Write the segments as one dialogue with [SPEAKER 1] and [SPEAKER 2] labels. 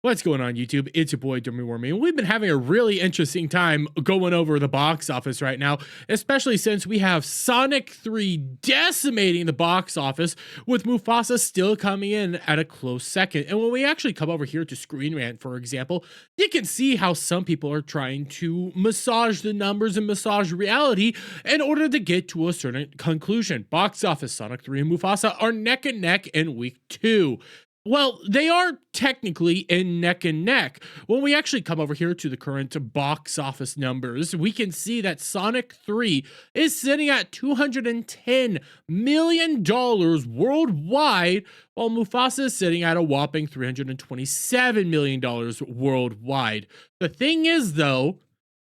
[SPEAKER 1] What's going on, YouTube? It's your boy Dummy Wormy, and we've been having a really interesting time going over the box office right now, especially since we have Sonic 3 decimating the box office, with Mufasa still coming in at a close second. And when we actually come over here to Screen Rant, for example, you can see how some people are trying to massage the numbers and massage reality in order to get to a certain conclusion. Box office, Sonic 3 and Mufasa are neck and neck in week 2. Well, they are technically in neck and neck. When we actually come over here to the current box office numbers, we can see that Sonic 3 is sitting at $210 million worldwide, while Mufasa is sitting at a whopping $327 million worldwide. The thing is, though,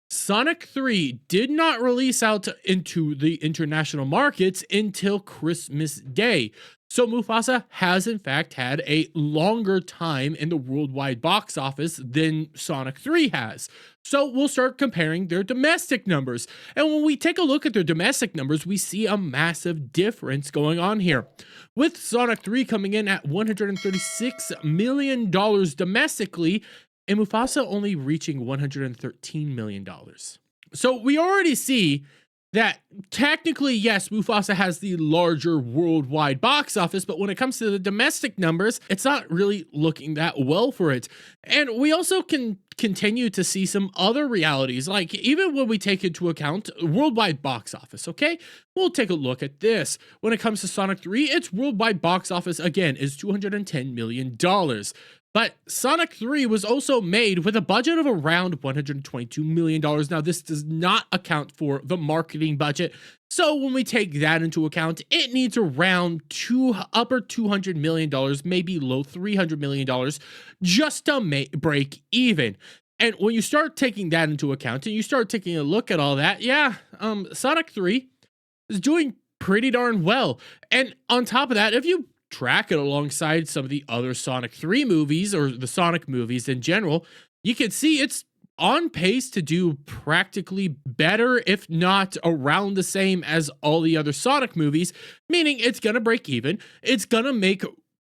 [SPEAKER 1] Sonic 3 did not release out into the international markets until Christmas Day. So Mufasa has in fact had a longer time in the worldwide box office than Sonic 3 has. So we'll start comparing their domestic numbers. And when we take a look at their domestic numbers, we see a massive difference going on here. With Sonic 3 coming in at $136 million domestically, and Mufasa only reaching $113 million. So we already see that technically, yes, Mufasa has the larger worldwide box office, but when it comes to the domestic numbers, it's not really looking that well for it. And we also can continue to see some other realities, like even when we take into account worldwide box office, okay? We'll take a look at this. When it comes to Sonic 3, its worldwide box office, again, is $210 million. But Sonic 3 was also made with a budget of around $122 million. Now, this does not account for the marketing budget. So when we take that into account, it needs around upper $200 million, maybe low $300 million, just to break even. And when you start taking that into account and you start taking a look at all that, yeah, Sonic 3 is doing pretty darn well. And on top of that, if you track it alongside some of the other Sonic 3 movies, or the Sonic movies in general, you can see it's on pace to do practically better, if not around the same as all the other Sonic movies, meaning it's gonna break even, it's gonna make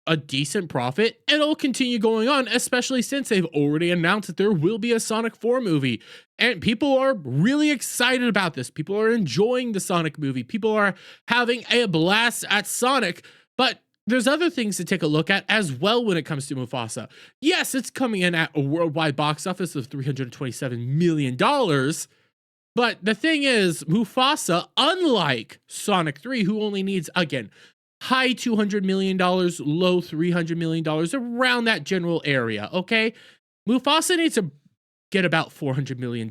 [SPEAKER 1] a decent profit, and it'll continue going on, especially since they've already announced that there will be a Sonic 4 movie. And people are really excited about this. People are enjoying the Sonic movie. People are having a blast at Sonic, but there's other things to take a look at as well when it comes to Mufasa. Yes, it's coming in at a worldwide box office of $327 million, but the thing is, Mufasa, unlike Sonic 3, who only needs, again, high $200 million, low $300 million, around that general area, okay? Mufasa needs to get about $400 million,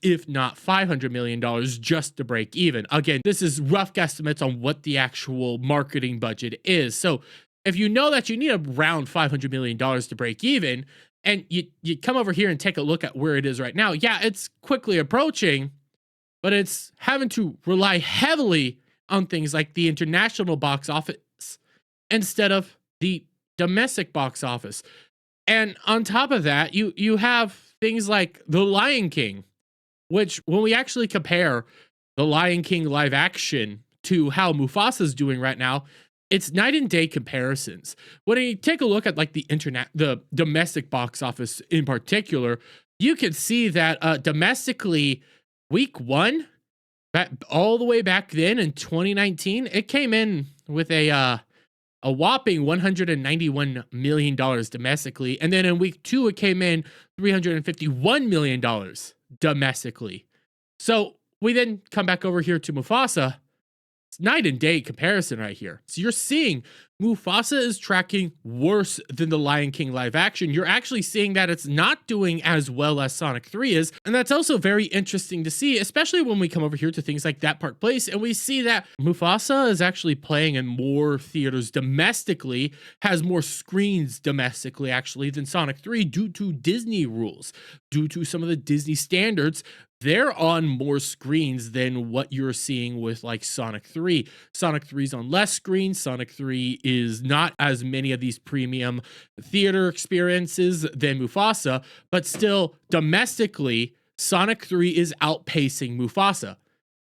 [SPEAKER 1] if not $500 million, just to break even. Again, this is rough guesstimates on what the actual marketing budget is. So if you know that you need around $500 million to break even, and you come over here and take a look at where it is right now, yeah, it's quickly approaching, but it's having to rely heavily on things like the international box office instead of the domestic box office. And on top of that, you have things like The Lion King, which when we actually compare The Lion King live action to how Mufasa's doing right now, it's night and day comparisons. When you take a look at like the domestic box office in particular, you can see that domestically, week 1, all the way back then in 2019, it came in with a whopping $191 million domestically. And then in week 2, it came in $351 million domestically. So we then come back over here to Mufasa. It's night and day comparison right here. So you're seeing Mufasa is tracking worse than the Lion King live action. You're actually seeing that it's not doing as well as Sonic 3 is. And that's also very interesting to see, especially when we come over here to things like That Park Place and we see that Mufasa is actually playing in more theaters domestically, has more screens domestically actually than Sonic 3 due to Disney rules, due to some of the Disney standards. They're on more screens than what you're seeing with like Sonic 3. Sonic 3's on less screens. Sonic 3 is not as many of these premium theater experiences than Mufasa, but still domestically, Sonic 3 is outpacing Mufasa,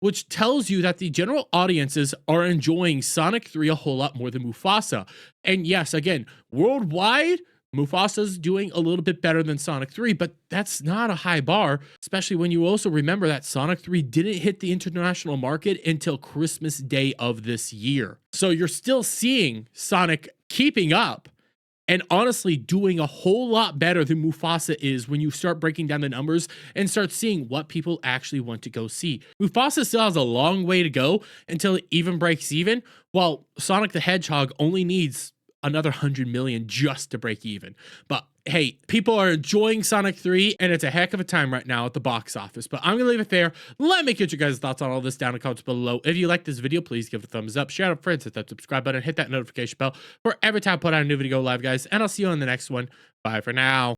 [SPEAKER 1] which tells you that the general audiences are enjoying Sonic 3 a whole lot more than Mufasa. And yes, again, worldwide, Mufasa's doing a little bit better than Sonic 3, but that's not a high bar, especially when you also remember that Sonic 3 didn't hit the international market until Christmas Day of this year. So you're still seeing Sonic keeping up and honestly doing a whole lot better than Mufasa is when you start breaking down the numbers and start seeing what people actually want to go see. Mufasa still has a long way to go until it even breaks even, while Sonic the Hedgehog only needs another 100 million just to break even. But hey, people are enjoying Sonic 3, and it's a heck of a time right now at the box office. But I'm gonna leave it there. Let me get your guys' thoughts on all this down in the comments below. If you like this video, please give it a thumbs up, share it with friends, hit that subscribe button, hit that notification bell for every time I put out a new video live, guys. And I'll see you on the next one. Bye for now.